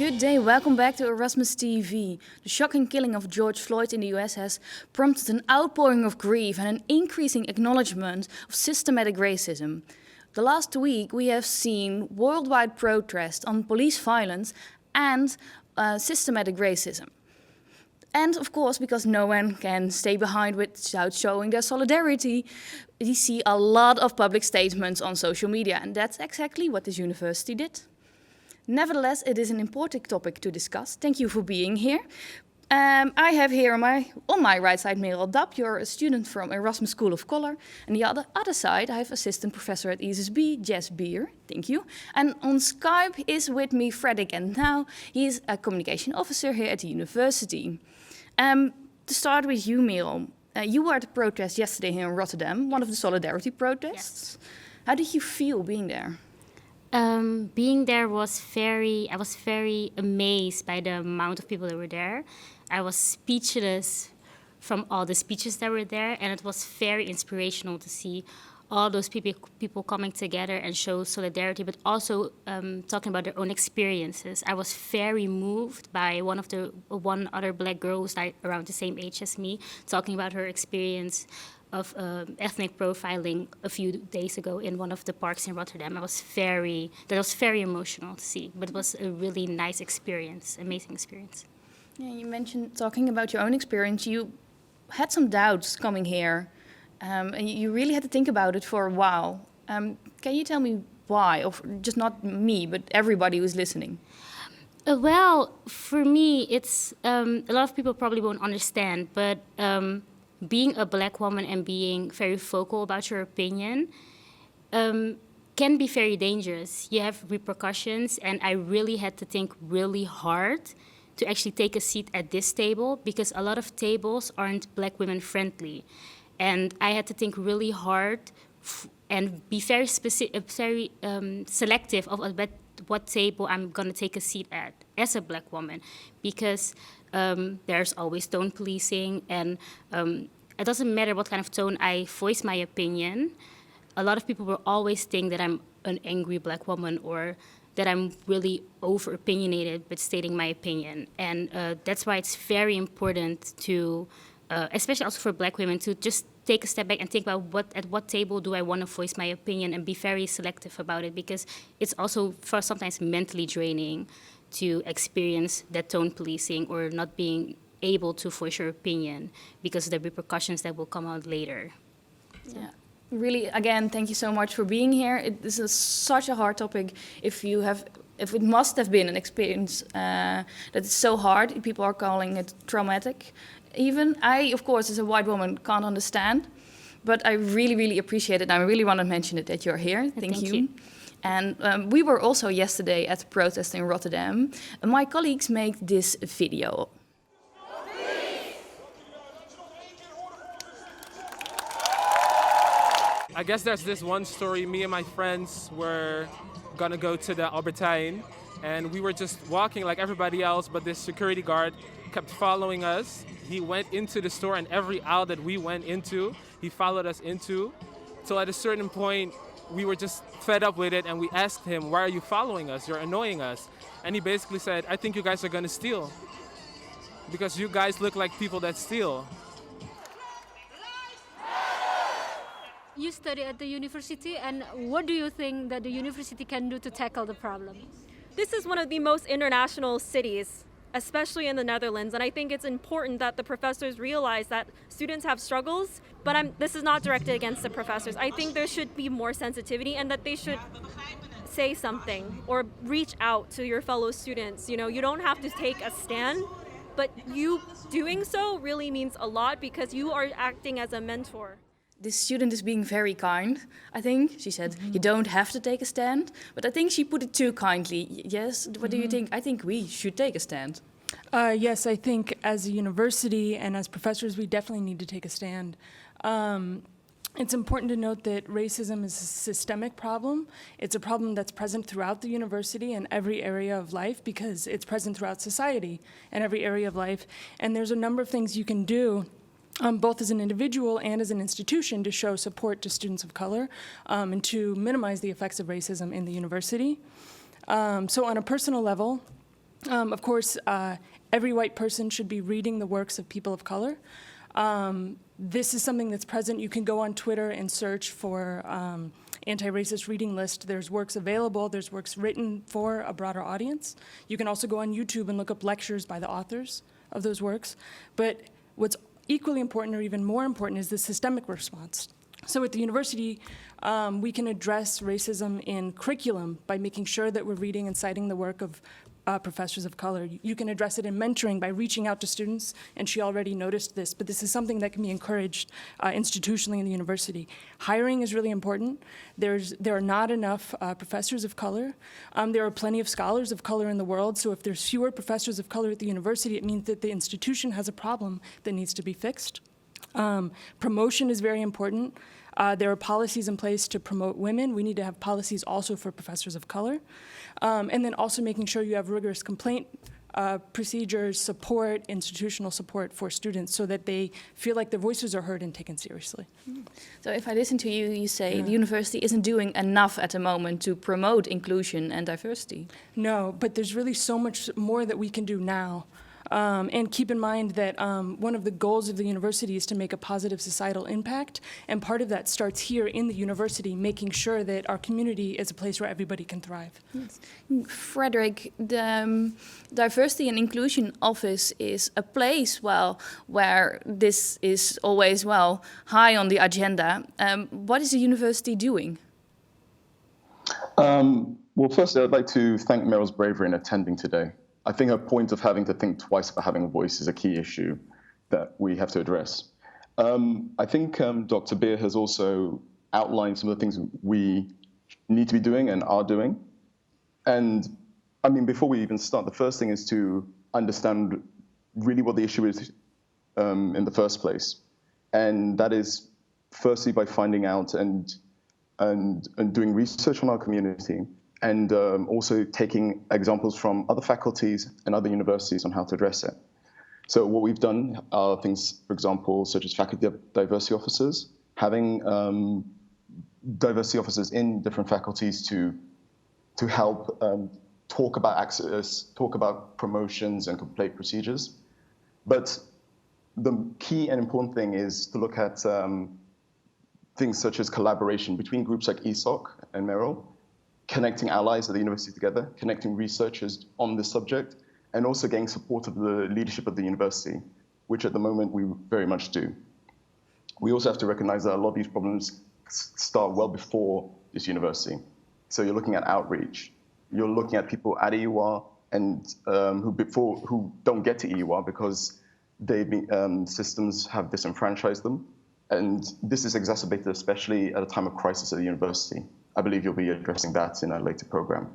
Good day, welcome back to Erasmus TV. The shocking killing of George Floyd in the US has prompted an outpouring of grief and an increasing acknowledgement of systematic racism. The last week we have seen worldwide protests on police violence and systematic racism. And of course, because no one can stay behind without showing their solidarity, we see a lot of public statements on social media, and that's exactly what this university did. Nevertheless, it is an important topic to discuss. Thank you for being here. I have here on my right side Merel Dap. You're a student from Erasmus School of Color. And the other side, I have assistant professor at ESSB, Jess Bier. Thank you. And on Skype is with me Frederick Ntow. He is a communication officer here at the university. To start with you, Merel. You were at the protest yesterday here in Rotterdam, one of the solidarity protests. Yes. How did you feel being there? Being there was I was very amazed by the amount of people that were there. I was speechless from all the speeches that were there, and it was very inspirational to see all those people coming together and show solidarity, but also talking about their own experiences. I was very moved by one other black girl who's like around the same age as me, talking about her experience of ethnic profiling a few days ago in one of the parks in Rotterdam. That was very emotional to see, but it was a really nice experience, amazing experience. Yeah, you mentioned talking about your own experience. You had some doubts coming here, and you really had to think about it for a while. Can you tell me why, or just not me, but everybody who's listening? Well, for me, it's a lot of people probably won't understand, but being a black woman and being very vocal about your opinion can be very dangerous. You have repercussions, and I really had to think really hard to actually take a seat at this table because a lot of tables aren't black women friendly. And I had to think really hard and be very specific, very selective of what table I'm going to take a seat at as a black woman, because there's always tone policing, and it doesn't matter what kind of tone I voice my opinion. A lot of people will always think that I'm an angry black woman or that I'm really over-opinionated with stating my opinion. And that's why it's very important to, especially also for black women, to just take a step back and think about at what table do I want to voice my opinion and be very selective about it, because it's also for sometimes mentally draining to experience that tone policing or not being able to voice your opinion because of the repercussions that will come out later. Yeah. Really, again, thank you so much for being here. This is such a hard topic. If it must have been an experience that is so hard, people are calling it traumatic. Even I, of course, as a white woman, can't understand, but I really, really appreciate it. And I really want to mention it that you're here. Thank you. And we were also yesterday at the protest in Rotterdam. And my colleagues made this video. I guess there's this one story. Me and my friends were gonna go to the Albertijn, and we were just walking like everybody else, but this security guard kept following us. He went into the store, and every aisle that we went into, he followed us into. So at a certain point, we were just fed up with it, and we asked him, "Why are you following us? You're annoying us." And he basically said, "I think you guys are gonna steal, because you guys look like people that steal." You study at the university, and what do you think that the university can do to tackle the problem? This is one of the most international cities, especially in the Netherlands, and I think it's important that the professors realize that students have struggles, but this is not directed against the professors. I think there should be more sensitivity, and that they should say something or reach out to your fellow students. You know, you don't have to take a stand, but you doing so really means a lot because you are acting as a mentor. This student is being very kind, I think. She said, you don't have to take a stand. But I think she put it too kindly. Yes, what do you think? I think we should take a stand. Yes, I think as a university and as professors, we definitely need to take a stand. It's important to note that racism is a systemic problem. It's a problem that's present throughout the university and every area of life because it's present throughout society and every area of life. And there's a number of things you can do both as an individual and as an institution to show support to students of color and to minimize the effects of racism in the university. So on a personal level, Of course, every white person should be reading the works of people of color. This is something that's present. You can go on Twitter and search for anti-racist reading list. There's works available. There's works written for a broader audience. You can also go on YouTube and look up lectures by the authors of those works. But what's equally important, or even more important, is the systemic response. So at the university, we can address racism in curriculum by making sure that we're reading and citing the work of professors of color. You can address it in mentoring by reaching out to students, and she already noticed this, but this is something that can be encouraged institutionally in the university. Hiring is really important. There are not enough professors of color. There are plenty of scholars of color in the world, so if there's fewer professors of color at the university, it means that the institution has a problem that needs to be fixed. Promotion is very important. There are policies in place to promote women. We need to have policies also for professors of color. And then also making sure you have rigorous complaint procedures, support, institutional support for students so that they feel like their voices are heard and taken seriously. So if I listen to you, you say the university isn't doing enough at the moment to promote inclusion and diversity. No, but there's really so much more that we can do now. And keep in mind that one of the goals of the university is to make a positive societal impact, and part of that starts here in the university, making sure that our community is a place where everybody can thrive. Yes. Frederick, the Diversity and Inclusion Office is a place, where this is always, high on the agenda. What is the university doing? Well, firstly, I'd like to thank Merel's bravery in attending today. I think her point of having to think twice about having a voice is a key issue that we have to address. I think Dr. Bier has also outlined some of the things we need to be doing and are doing. And I mean, before we even start, the first thing is to understand really what the issue is in the first place. And that is firstly by finding out and doing research on our community, and also taking examples from other faculties and other universities on how to address it. So what we've done are things, for example, such as faculty diversity officers, having diversity officers in different faculties to help talk about access, talk about promotions and complaint procedures. But the key and important thing is to look at things such as collaboration between groups like ESOC and Merel, connecting allies at the university together, connecting researchers on this subject, and also getting support of the leadership of the university, which at the moment we very much do. We also have to recognize that a lot of these problems start well before this university. So you're looking at outreach. You're looking at people at EUR and who don't get to EUR because systems have disenfranchised them. And this is exacerbated especially at a time of crisis at the university. I believe you'll be addressing that in a later program.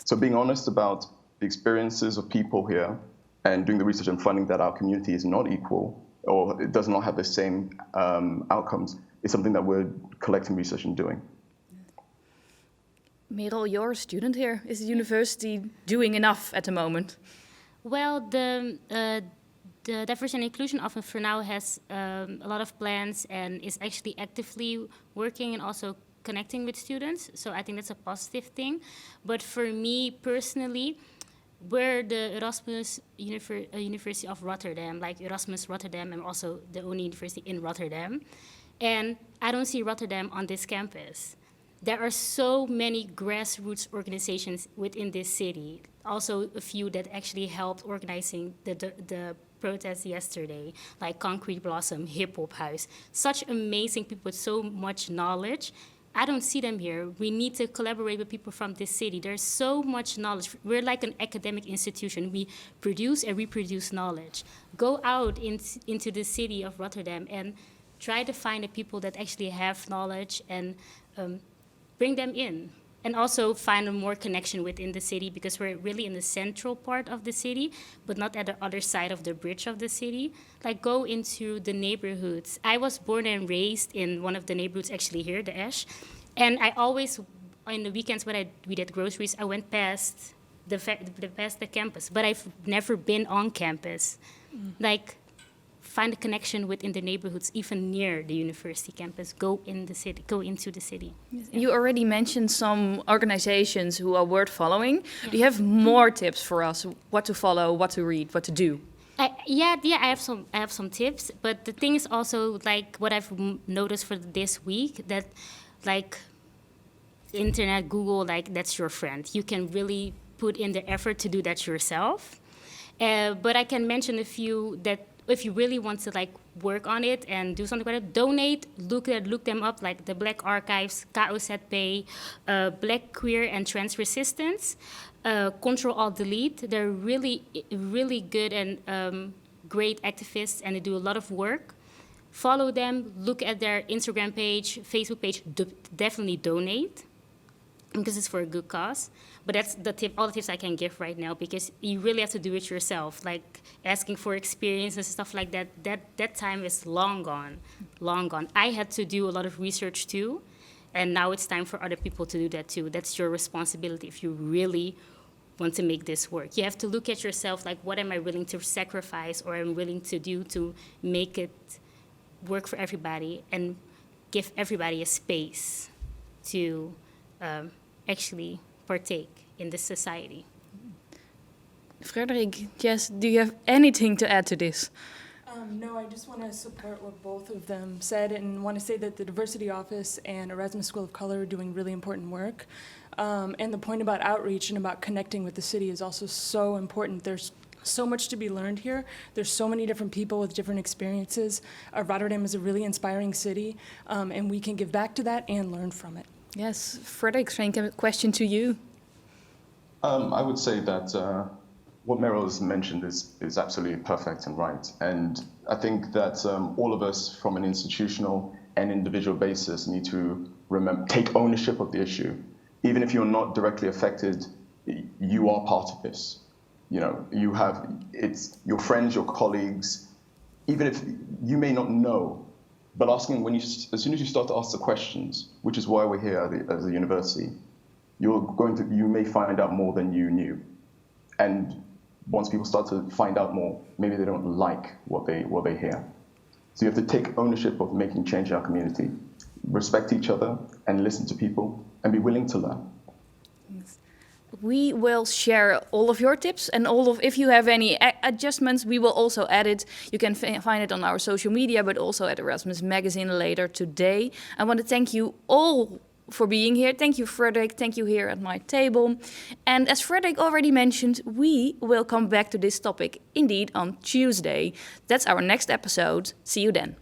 So being honest about the experiences of people here and doing the research and finding that our community is not equal or it does not have the same outcomes is something that we're collecting research and doing. Merel, you're a student here. Is the university doing enough at the moment? Well, the Diversity and Inclusion Office for now has a lot of plans and is actually actively working and also connecting with students. So I think that's a positive thing. But for me personally, we're the Erasmus University of Rotterdam, like Erasmus Rotterdam, and also the only university in Rotterdam. And I don't see Rotterdam on this campus. There are so many grassroots organizations within this city, also a few that actually helped organizing the protest yesterday, like Concrete Blossom, Hip Hop House. Such amazing people with so much knowledge. I don't see them here. We need to collaborate with people from this city. There's so much knowledge. We're like an academic institution. We produce and reproduce knowledge. Go out into the city of Rotterdam and try to find the people that actually have knowledge and bring them in. And also find a more connection within the city because we're really in the central part of the city, but not at the other side of the bridge of the city. Like go into the neighborhoods. I was born and raised in one of the neighborhoods actually here, the Ash. And I always, on the weekends when we did groceries, I went past the campus, but I've never been on campus. Like find a connection within the neighborhoods, even near the university campus. Go into the city. You already mentioned some organizations who are worth following. Do you have more tips for us? What to follow, what to read, what to do? I have some tips, but the thing is also like what I've noticed for this week, that like internet, Google, like that's your friend. You can really put in the effort to do that yourself. But I can mention a few that if you really want to like work on it and do something about it, donate, look them up, like the Black Archives, KOZP, Black Queer and Trans Resistance, Control-Alt-Delete. They're really, really good and great activists, and they do a lot of work. Follow them, look at their Instagram page, Facebook page, definitely donate, because it's for a good cause. But that's the tip, all the tips I can give right now, because you really have to do it yourself. Like asking for experience and stuff like that, that time is long gone, long gone. I had to do a lot of research too, and now it's time for other people to do that too. That's your responsibility if you really want to make this work. You have to look at yourself like, what am I willing to sacrifice or I'm willing to do to make it work for everybody and give everybody a space to actually partake in this society. Frederick, Jess, do you have anything to add to this? No, I just want to support what both of them said and want to say that the Diversity Office and Erasmus School of Color are doing really important work. And the point about outreach and about connecting with the city is also so important. There's so much to be learned here. There's so many different people with different experiences. Rotterdam is a really inspiring city, and we can give back to that and learn from it. Yes, Frederick, same question to you. I would say that what Merel has mentioned is absolutely perfect and right. And I think that all of us from an institutional and individual basis need to take ownership of the issue. Even if you're not directly affected, you are part of this. You know, it's your friends, your colleagues, even if you may not know, but asking as soon as you start to ask the questions, which is why we're here as a university, you may find out more than you knew. And once people start to find out more, maybe they don't like what they hear. So you have to take ownership of making change in our community, respect each other and listen to people and be willing to learn. We will share all of your tips, and if you have any adjustments, we will also add it. You can find it on our social media, but also at Erasmus Magazine later today. I want to thank you all for being here. Thank you, Frederick. Thank you here at my table. And as Frederick already mentioned, we will come back to this topic indeed on Tuesday. That's our next episode. See you then.